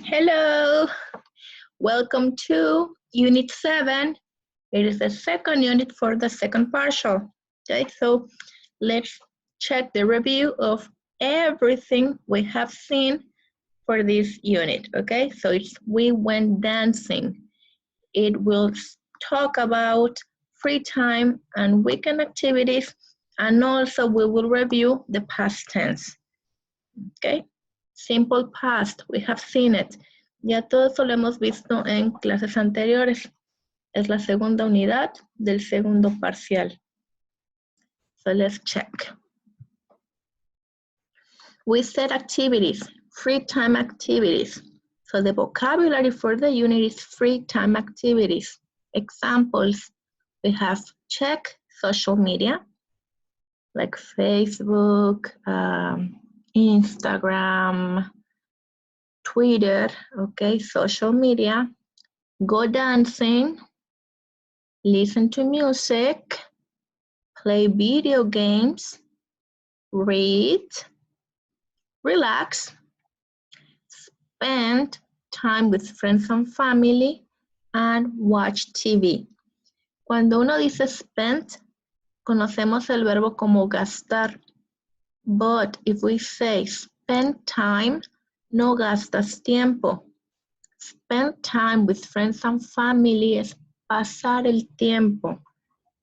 Hello, welcome to Unit 7. It is the second unit for the second partial. Okay, so let's check the review of everything we have seen for this unit. Okay, so it's We Went Dancing. It will talk about free time and weekend activities, and also we will review the past tense. Okay, simple past, we have seen it. Ya todo eso lo hemos visto en clases anteriores. Es la segunda unidad del segundo parcial. So let's check. We said activities, free time activities. So the vocabulary for the unit is free time activities. Examples, we have check social media, like Facebook, Instagram, Twitter, okay, social media, go dancing, listen to music, play video games, read, relax, spend time with friends and family, and watch TV. Cuando uno dice spend, conocemos el verbo como gastar. But if we say spend time, no gastas tiempo. Spend time with friends and family es pasar el tiempo.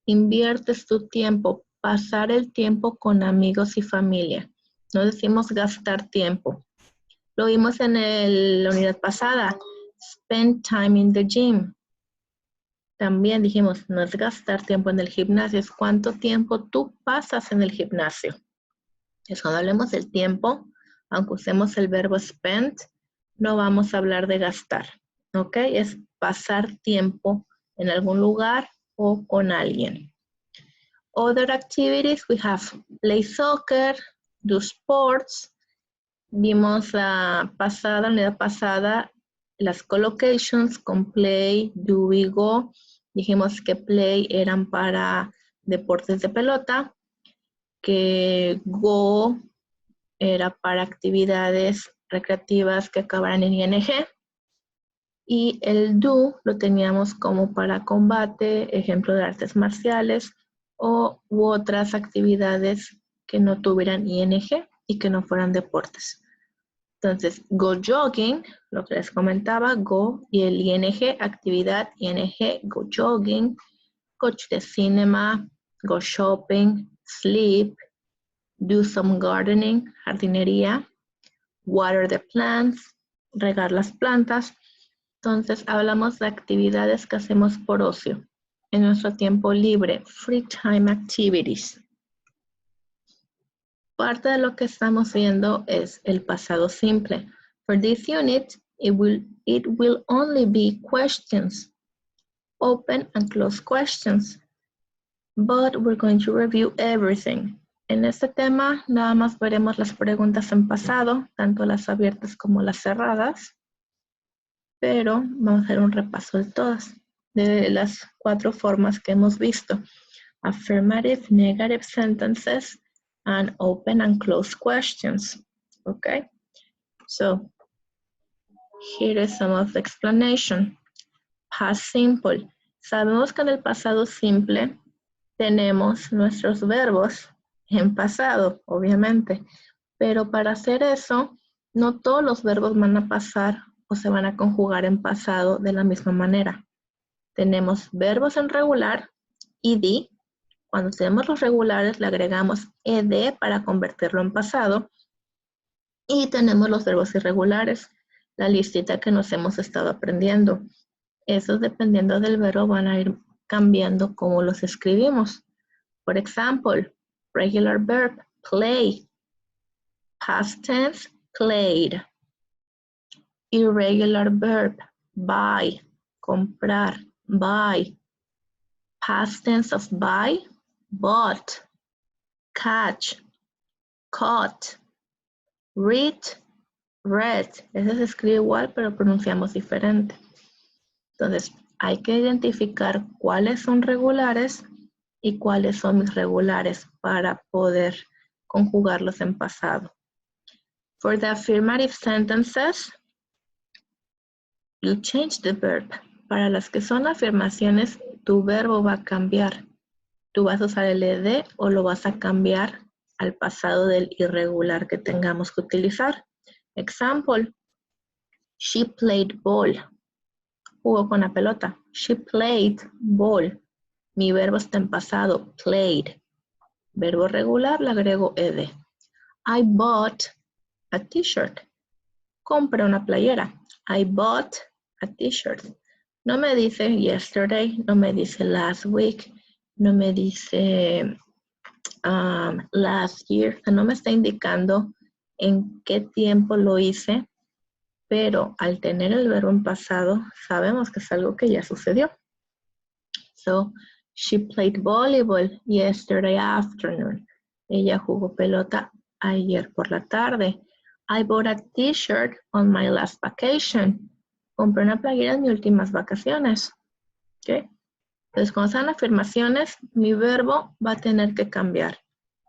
Inviertes tu tiempo, pasar el tiempo con amigos y familia. No decimos gastar tiempo. Lo vimos en la unidad pasada. Spend time in the gym. También dijimos, no es gastar tiempo en el gimnasio, es cuánto tiempo tú pasas en el gimnasio. Es cuando hablemos del tiempo, aunque usemos el verbo spend, no vamos a hablar de gastar, ¿ok? Es pasar tiempo en algún lugar o con alguien. Other activities, we have play soccer, do sports. Vimos la unidad pasada, las collocations con play, do y go. Dijimos que play eran para deportes de pelota, que go era para actividades recreativas que acabaran en ing. Y el do lo teníamos como para combate, ejemplo de artes marciales u otras actividades que no tuvieran ing y que no fueran deportes. Entonces, go jogging, lo que les comentaba, go y el ing, actividad, ing, go jogging, go to the cinema, go shopping, sleep, do some gardening, jardinería, water the plants, regar las plantas. Entonces, hablamos de actividades que hacemos por ocio, en nuestro tiempo libre, free time activities. Parte de lo que estamos viendo es el pasado simple. For this unit, it will only be questions, open and close questions. But we're going to review everything. En este tema, nada más veremos las preguntas en pasado, tanto las abiertas como las cerradas. Pero vamos a hacer un repaso de todas, de las 4 formas que hemos visto. Affirmative, negative sentences, and open and closed questions. Okay? So, here is some of the explanation. Past simple. Sabemos que en el pasado simple tenemos nuestros verbos en pasado, obviamente. Pero para hacer eso, no todos los verbos van a pasar o se van a conjugar en pasado de la misma manera. Tenemos verbos en regular, ed. Cuando tenemos los regulares le agregamos ed para convertirlo en pasado. Y tenemos los verbos irregulares, la listita que nos hemos estado aprendiendo. Esos, dependiendo del verbo, van a ir cambiando cómo los escribimos. Por ejemplo, regular verb, play. Past tense, played. Irregular verb, buy, comprar, buy. Past tense of buy, bought. Catch, caught. Read, read. Ese se escribe igual, pero pronunciamos diferente. Entonces, hay que identificar cuáles son regulares y cuáles son irregulares para poder conjugarlos en pasado. For the affirmative sentences, You change the verb. Para las que son afirmaciones, tu verbo va a cambiar. Tú vas a usar el ed o lo vas a cambiar al pasado del irregular que tengamos que utilizar. Example. She played ball. Jugó con la pelota. She played ball. Mi verbo está en pasado. Played. Verbo regular le agrego ed. I bought a t-shirt. Compré una playera. I bought a t-shirt. No me dice yesterday, no me dice last week, no me dice last year. No me está indicando en qué tiempo lo hice, pero al tener el verbo en pasado, sabemos que es algo que ya sucedió. So, she played volleyball yesterday afternoon. Ella jugó pelota ayer por la tarde. I bought a t-shirt on my last vacation. Compré una playera en mis últimas vacaciones. ¿Okay? Entonces, cuando sean afirmaciones, mi verbo va a tener que cambiar.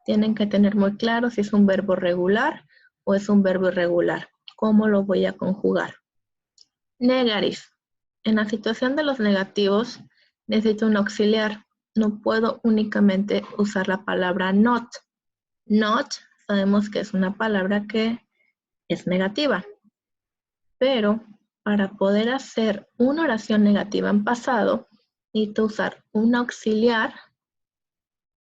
Tienen que tener muy claro si es un verbo regular o es un verbo irregular. ¿Cómo lo voy a conjugar? Negative. En la situación de los negativos, necesito un auxiliar. No puedo únicamente usar la palabra not. Not, sabemos que es una palabra que es negativa. Pero para poder hacer una oración negativa en pasado, necesito usar un auxiliar,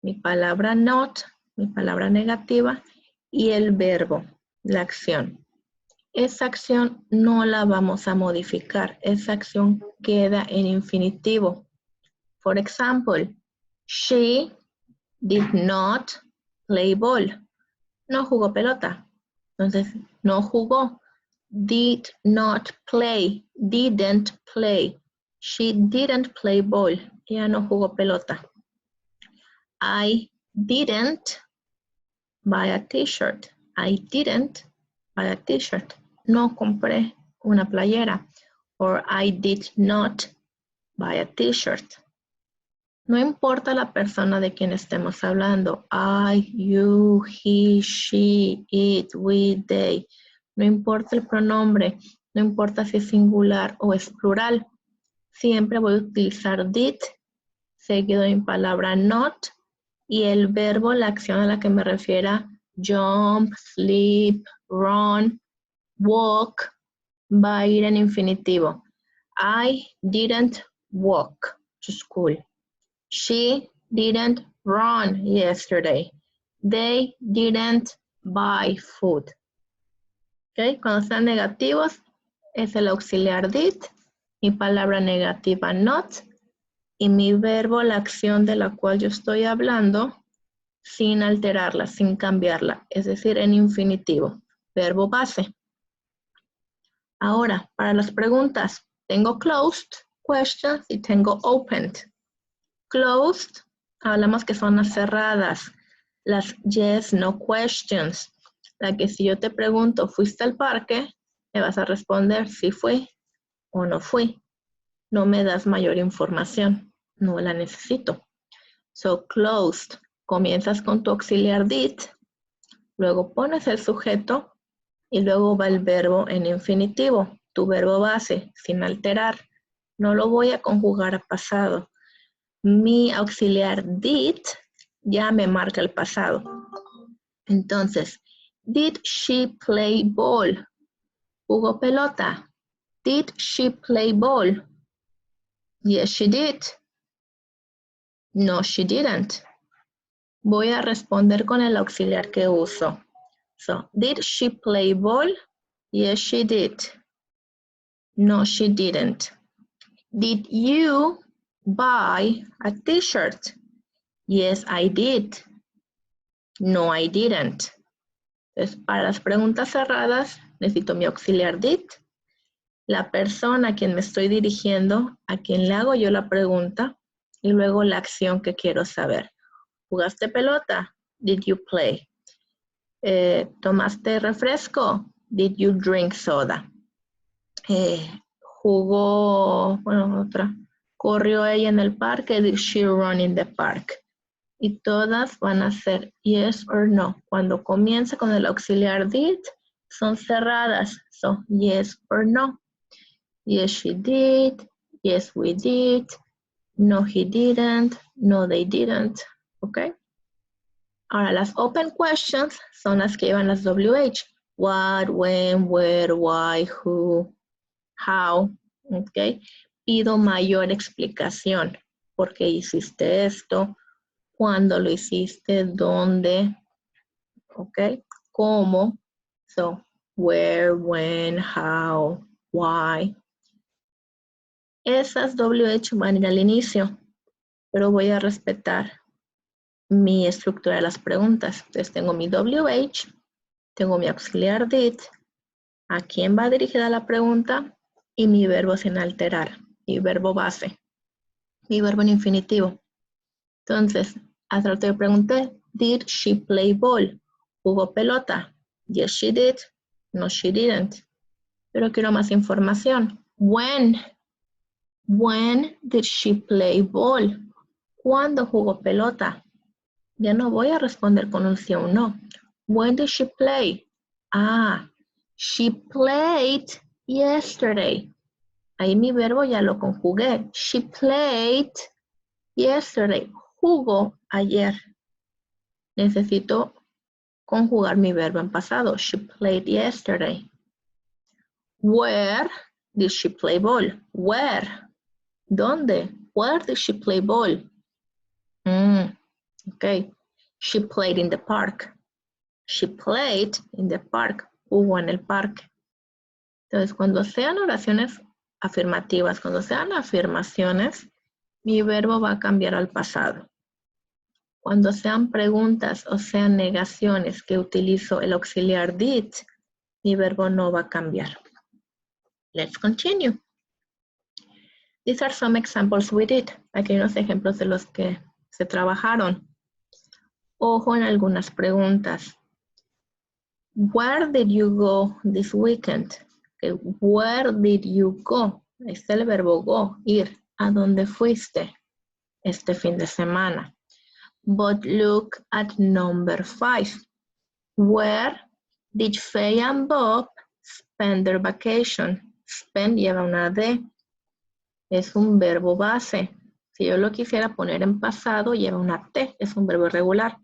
mi palabra not, mi palabra negativa y el verbo, la acción. Esa acción no la vamos a modificar. Esa acción queda en infinitivo. For example, she did not play ball. No jugó pelota. Entonces, no jugó. Did not play. Didn't play. She didn't play ball. Ella no jugó pelota. I didn't buy a t-shirt. I didn't buy a t-shirt. No compré una playera. Or I did not buy a t-shirt. No importa la persona de quien estemos hablando. I, you, he, she, it, we, they. No importa el pronombre. No importa si es singular o es plural. Siempre voy a utilizar did, seguido de mi palabra not, y el verbo, la acción a la que me refiera, jump, sleep, run, walk, va a ir en infinitivo. I didn't walk to school. She didn't run yesterday. They didn't buy food. ¿Okay? Cuando sean negativos, es el auxiliar did, mi palabra negativa not, y mi verbo, la acción de la cual yo estoy hablando, sin alterarla, sin cambiarla, es decir, en infinitivo, verbo base. Ahora, para las preguntas, tengo closed questions y tengo opened. Closed, hablamos que son las cerradas, las yes, no questions. La que si yo te pregunto, ¿fuiste al parque? Me vas a responder si fui o no fui. No me das mayor información, no la necesito. So, closed, comienzas con tu auxiliar did, luego pones el sujeto y luego va el verbo en infinitivo, tu verbo base, sin alterar. No lo voy a conjugar a pasado. Mi auxiliar did ya me marca el pasado. Entonces, did she play ball? ¿Jugó pelota? Did she play ball? Yes, she did. No, she didn't. Voy a responder con el auxiliar que uso. So, did she play ball? Yes, she did. No, she didn't. Did you buy a t-shirt? Yes, I did. No, I didn't. Entonces, para las preguntas cerradas, necesito mi auxiliar did. La persona a quien me estoy dirigiendo, a quien le hago yo la pregunta, y luego la acción que quiero saber. ¿Jugaste pelota? Did you play? ¿Tomaste refresco? Did you drink soda? Corrió ella en el parque. Did she run in the park? Y todas van a ser yes or no. Cuando comienza con el auxiliar did, son cerradas. So, yes or no. Yes, she did. Yes, we did. No, he didn't. No, they didn't. ¿Ok? Ahora, las open questions son las que llevan las WH. What, when, where, why, who, how. ¿Ok? Pido mayor explicación. ¿Por qué hiciste esto? ¿Cuándo lo hiciste? ¿Dónde? ¿Ok? ¿Cómo? So, where, when, how, why. Esas WH van a ir al inicio, pero voy a respetar mi estructura de las preguntas. Entonces tengo mi WH, tengo mi auxiliar did, a quién va dirigida la pregunta y mi verbo sin alterar, mi verbo base, mi verbo en infinitivo. Entonces, hace rato yo pregunté, did she play ball? ¿Jugó pelota? Yes, she did. No, she didn't. Pero quiero más información. When did she play ball? ¿Cuándo jugó pelota? Ya no voy a responder con un sí o un no. When did she play? Ah, she played yesterday. Ahí mi verbo ya lo conjugué. She played yesterday. Jugó ayer. Necesito conjugar mi verbo en pasado. She played yesterday. Where did she play ball? Where? ¿Dónde? Where did she play ball? Okay. She played in the park. She played in the park. Jugó en el parque. Entonces, cuando sean oraciones afirmativas, cuando sean afirmaciones, mi verbo va a cambiar al pasado. Cuando sean preguntas o sean negaciones que utilizo el auxiliar did, mi verbo no va a cambiar. Let's continue. These are some examples we did. Aquí hay unos ejemplos de los que se trabajaron. Ojo en algunas preguntas. Where did you go this weekend? Okay, where did you go? Es el verbo go, ir. ¿A dónde fuiste este fin de semana? But look at number 5. Where did Faye and Bob spend their vacation? Spend lleva una D. Es un verbo base. Si yo lo quisiera poner en pasado, lleva una T. Es un verbo irregular.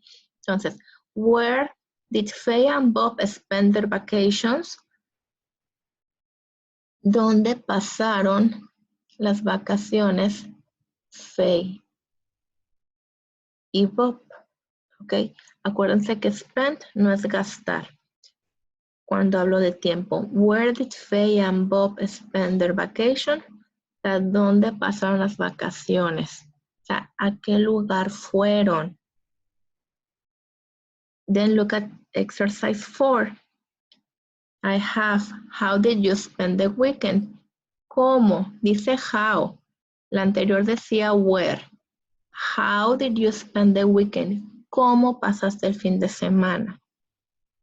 Entonces, where did Faye and Bob spend their vacations? ¿Dónde pasaron las vacaciones Faye y Bob? ¿Ok? Acuérdense que spend no es gastar. Cuando hablo de tiempo, where did Faye and Bob spend their vacation? O sea, ¿dónde pasaron las vacaciones? O sea, ¿a qué lugar fueron? Then look at exercise 4. I have, how did you spend the weekend? ¿Cómo? Dice how. La anterior decía where. How did you spend the weekend? ¿Cómo pasaste el fin de semana?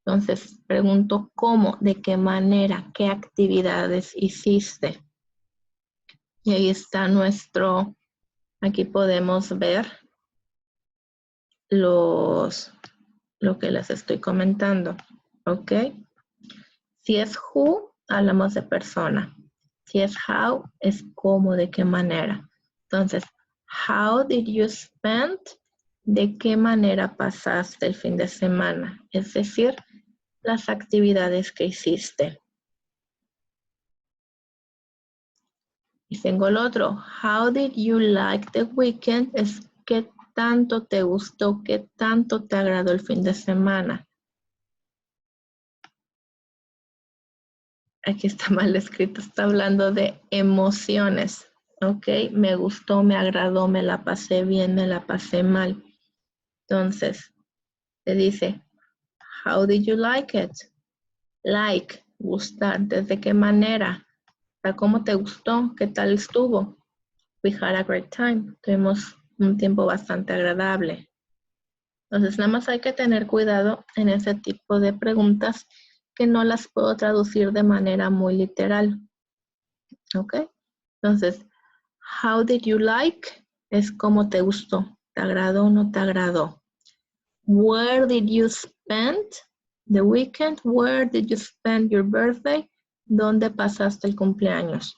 Entonces, pregunto cómo, de qué manera, qué actividades hiciste. Y ahí está nuestro, aquí podemos ver lo que les estoy comentando. ¿Ok? Si es who, hablamos de persona. Si es how, es cómo, de qué manera. Entonces, how did you spend? ¿De qué manera pasaste el fin de semana? Es decir, las actividades que hiciste. Y tengo el otro. How did you like the weekend? Es qué tanto te gustó, qué tanto te agradó el fin de semana. Aquí está mal escrito, está hablando de emociones. Ok, me gustó, me agradó, me la pasé bien, me la pasé mal. Entonces, te dice, how did you like it? Like, gustar, ¿desde qué manera? ¿Cómo te gustó? ¿Qué tal estuvo? We had a great time. Tuvimos un tiempo bastante agradable. Entonces, nada más hay que tener cuidado en ese tipo de preguntas que no las puedo traducir de manera muy literal. ¿Ok? Entonces, how did you like? Es cómo te gustó. ¿Te agradó o no te agradó? Where did you spend the weekend? Where did you spend your birthday? ¿Dónde pasaste el cumpleaños?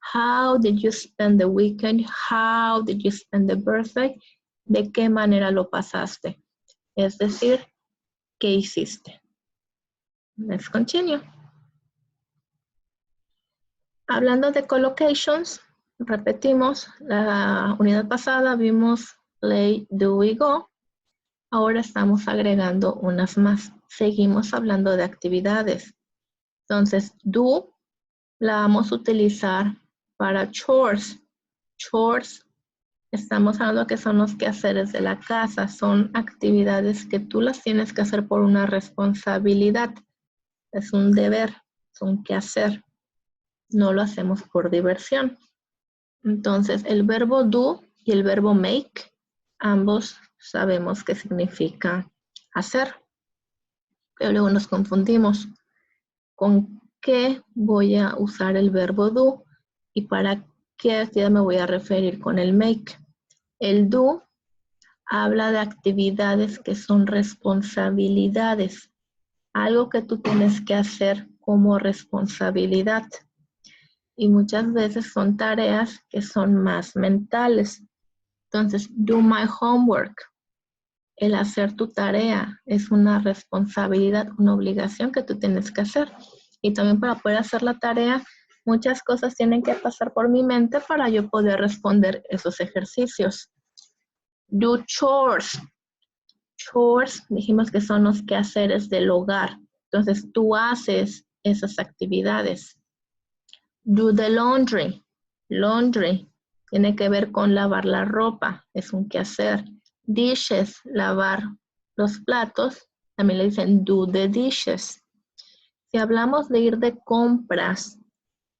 How did you spend the weekend? How did you spend the birthday? ¿De qué manera lo pasaste? Es decir, ¿qué hiciste? Let's continue. Hablando de collocations, repetimos, la unidad pasada vimos play, do y go. Ahora estamos agregando unas más. Seguimos hablando de actividades. Entonces, do la vamos a utilizar para chores. Chores, estamos hablando que son los quehaceres de la casa. Son actividades que tú las tienes que hacer por una responsabilidad. Es un deber, es un quehacer. No lo hacemos por diversión. Entonces, el verbo do y el verbo make, ambos sabemos qué significa hacer. Pero luego nos confundimos. ¿Con qué voy a usar el verbo do? ¿Y para qué actividad me voy a referir con el make? El do habla de actividades que son responsabilidades. Algo que tú tienes que hacer como responsabilidad. Y muchas veces son tareas que son más mentales. Entonces, do my homework. El hacer tu tarea es una responsabilidad, una obligación que tú tienes que hacer. Y también para poder hacer la tarea, muchas cosas tienen que pasar por mi mente para yo poder responder esos ejercicios. Do chores. Chores, dijimos que son los quehaceres del hogar. Entonces, tú haces esas actividades. Do the laundry. Laundry tiene que ver con lavar la ropa, es un quehacer. Dishes, lavar los platos, también le dicen do the dishes. Si hablamos de ir de compras,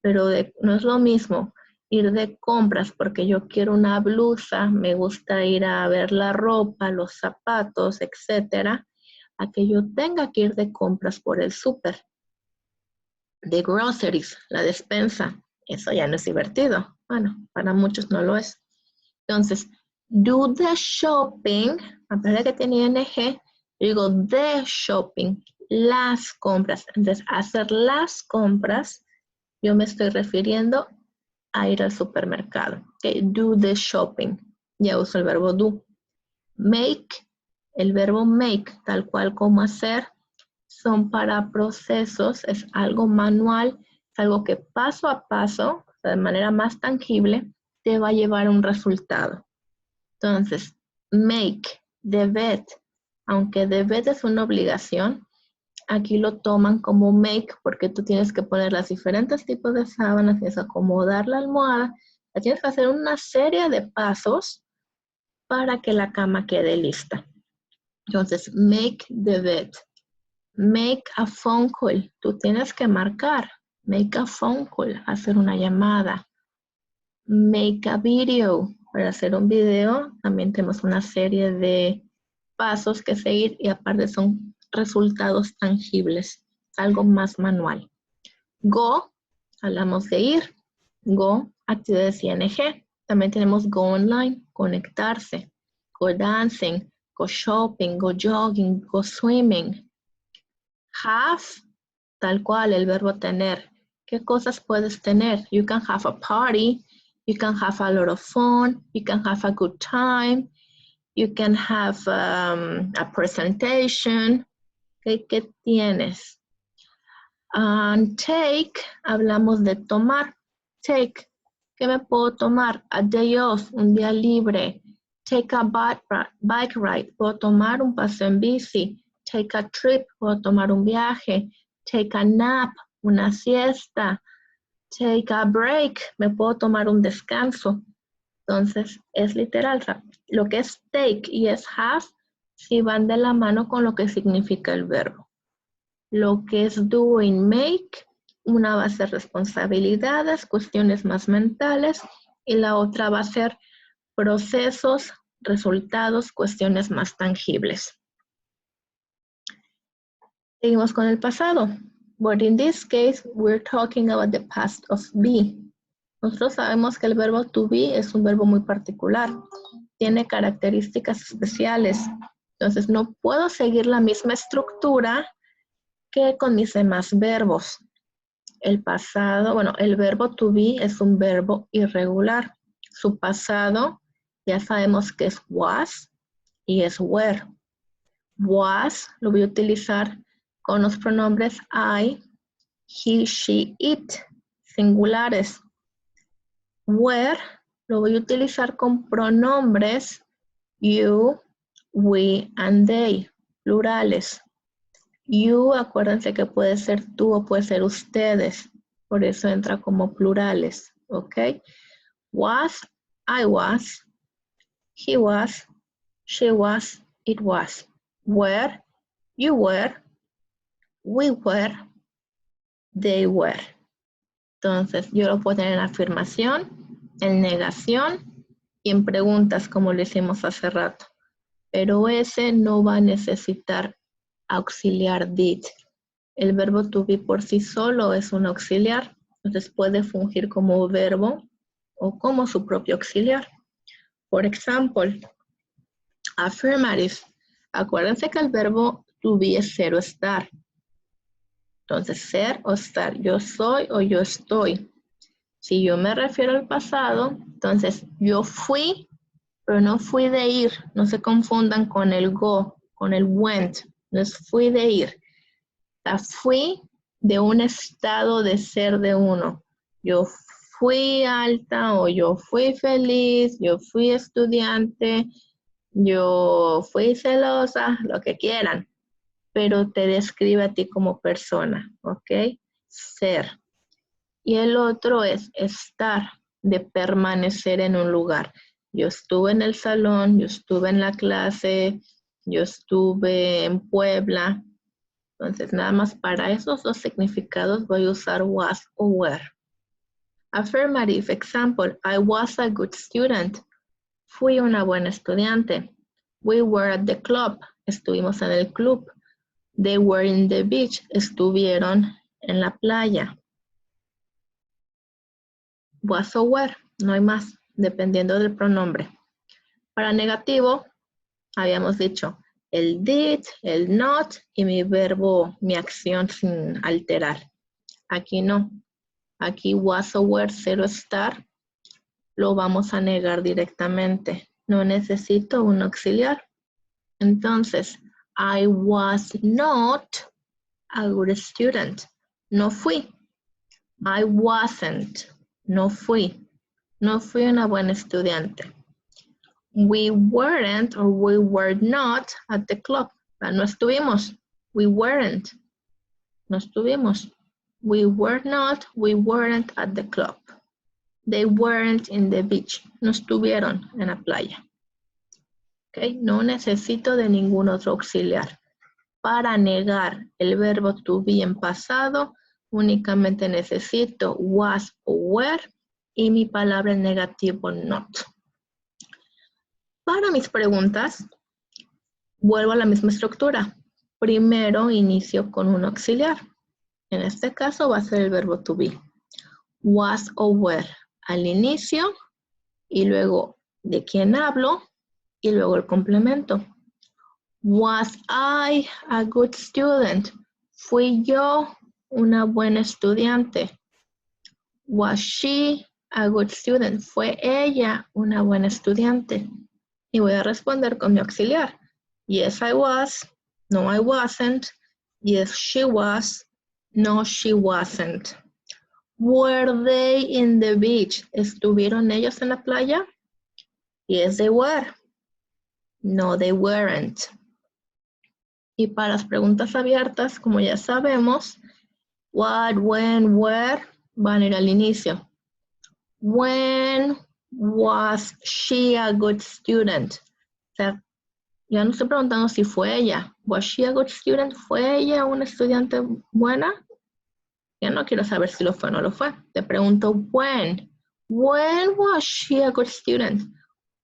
pero no es lo mismo ir de compras porque yo quiero una blusa, me gusta ir a ver la ropa, los zapatos, etcétera, a que yo tenga que ir de compras por el súper. The groceries, la despensa, eso ya no es divertido. Bueno, para muchos no lo es. Entonces, do the shopping, a pesar de que tiene ing, yo digo the shopping, las compras. Entonces, hacer las compras, yo me estoy refiriendo a ir al supermercado. Okay, do the shopping, ya uso el verbo do. Make, el verbo make, tal cual como hacer, son para procesos, es algo manual, es algo que paso a paso, o sea, de manera más tangible, te va a llevar a un resultado. Entonces, make, debed, aunque debed es una obligación, aquí lo toman como make porque tú tienes que poner los diferentes tipos de sábanas, tienes que acomodar la almohada, tienes que hacer una serie de pasos para que la cama quede lista. Entonces, make the bed. Make a phone call. Tú tienes que marcar. Make a phone call. Hacer una llamada. Make a video. Para hacer un video también tenemos una serie de pasos que seguir y aparte son resultados tangibles. Algo más manual. Go. Hablamos de ir. Go. Actividades ING. También tenemos go online. Conectarse. Go dancing. Go shopping. Go jogging. Go swimming. Have, tal cual, el verbo tener. ¿Qué cosas puedes tener? You can have a party. You can have a lot of fun. You can have a good time. You can have a presentation. ¿Qué tienes? Take, hablamos de tomar. Take, ¿qué me puedo tomar? A day off, un día libre. Take a bike ride, puedo tomar un paseo en bici. Take a trip, puedo tomar un viaje. Take a nap, una siesta. Take a break, me puedo tomar un descanso. Entonces, es literal. Lo que es take y es have, sí van de la mano con lo que significa el verbo. Lo que es do y make, una va a ser responsabilidades, cuestiones más mentales, y la otra va a ser procesos, resultados, cuestiones más tangibles. Seguimos con el pasado. But in this case, we're talking about the past of be. Nosotros sabemos que el verbo to be es un verbo muy particular. Tiene características especiales. Entonces, no puedo seguir la misma estructura que con mis demás verbos. El pasado, bueno, el verbo to be es un verbo irregular. Su pasado ya sabemos que es was y es were. Was lo voy a utilizar con los pronombres I, he, she, it, singulares. Were lo voy a utilizar con pronombres you, we, and they, plurales. You, acuérdense que puede ser tú o puede ser ustedes. Por eso entra como plurales, ¿ok? Was, I was, he was, she was, it was. Were, you were, we were, they were. Entonces, yo lo puedo tener en afirmación, en negación y en preguntas, como lo hicimos hace rato. Pero ese no va a necesitar auxiliar did. El verbo to be por sí solo es un auxiliar, entonces puede fungir como verbo o como su propio auxiliar. Por ejemplo, affirmative. Acuérdense que el verbo to be es ser o estar. Entonces, ser o estar. Yo soy o yo estoy. Si yo me refiero al pasado, entonces yo fui, pero no fui de ir. No se confundan con el go, con el went. No es fui de ir. Fui de un estado de ser de uno. Yo fui alta o yo fui feliz, yo fui estudiante, yo fui celosa, lo que quieran, pero te describe a ti como persona, ¿ok? Ser. Y el otro es estar, de permanecer en un lugar. Yo estuve en el salón, yo estuve en la clase, yo estuve en Puebla. Entonces, nada más para esos dos significados voy a usar was o were. Affirmative example, I was a good student. Fui una buena estudiante. We were at the club. Estuvimos en el club. They were in the beach. Estuvieron en la playa. Was o were, no hay más, dependiendo del pronombre. Para negativo, habíamos dicho el did, el not y mi verbo, mi acción sin alterar. Aquí no. Aquí was o were, cero estar, lo vamos a negar directamente. No necesito un auxiliar. Entonces, I was not a good student. No fui. I wasn't. No fui. No fui una buena estudiante. We weren't or we were not at the club. No estuvimos. We weren't. No estuvimos. We were not, we weren't at the club. They weren't in the beach. No estuvieron en la playa. Okay. No necesito de ningún otro auxiliar. Para negar el verbo to be en pasado, únicamente necesito was o were y mi palabra en negativo not. Para mis preguntas, vuelvo a la misma estructura. Primero inicio con un auxiliar. En este caso va a ser el verbo to be. Was o were al inicio y luego de quién hablo y luego el complemento. Was I a good student? Fui yo una buena estudiante. Was she a good student? Fue ella una buena estudiante. Y voy a responder con mi auxiliar. Yes, I was. No, I wasn't. Yes, she was. No, she wasn't. Were they in the beach? ¿Estuvieron ellos en la playa? Yes, they were. No, they weren't. Y para las preguntas abiertas, como ya sabemos, what, when, where, van a ir al inicio. When was she a good student? O sea, ya no estoy preguntando si fue ella. Was she a good student? ¿Fue ella una estudiante buena? Ya no quiero saber si lo fue o no lo fue. Te pregunto when. When was she a good student?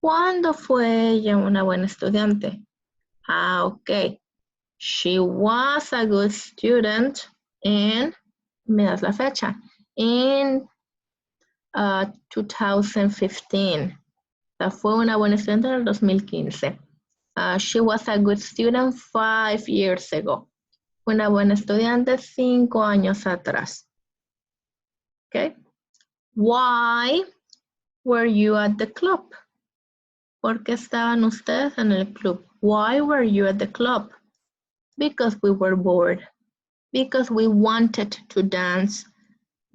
¿Cuándo fue ella una buena estudiante? Ah, ok. She was a good student in, me das la fecha, in 2015. O sea, fue una buena estudiante en el 2015. She was a good student 5 years ago. Fue una buena estudiante 5 años atrás. Okay. Why were you at the club? ¿Por qué estaban ustedes en el club? Why were you at the club? Because we were bored. Because we wanted to dance.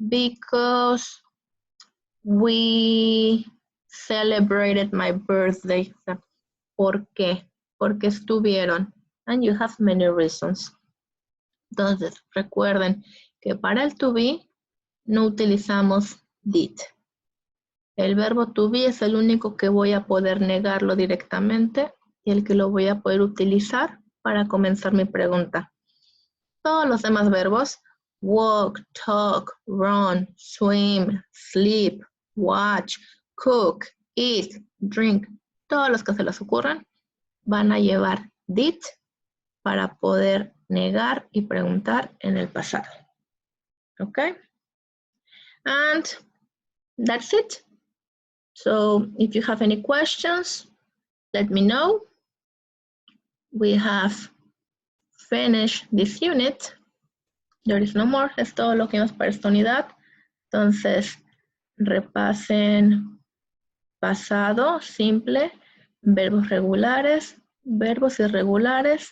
Because we celebrated my birthday. ¿Por qué? Porque estuvieron. And you have many reasons. Entonces, recuerden que para el to be no utilizamos did. El verbo to be es el único que voy a poder negarlo directamente y el que lo voy a poder utilizar para comenzar mi pregunta. Todos los demás verbos, walk, talk, run, swim, sleep, watch, cook, eat, drink, todos los que se les ocurran, van a llevar did para poder negar y preguntar en el pasado. Okay? And that's it. So if you have any questions, let me know. We have finished this unit. There is no more. Es todo lo que vimos para esta unidad. Entonces, repasen pasado, simple, verbos regulares, verbos irregulares,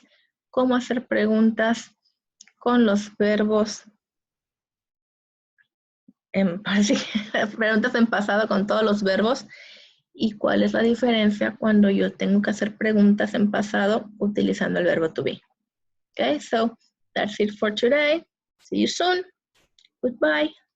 cómo hacer preguntas con los verbos preguntas en pasado con todos los verbos y cuál es la diferencia cuando yo tengo que hacer preguntas en pasado utilizando el verbo to be. Okay, so that's it for today. See you soon. Goodbye.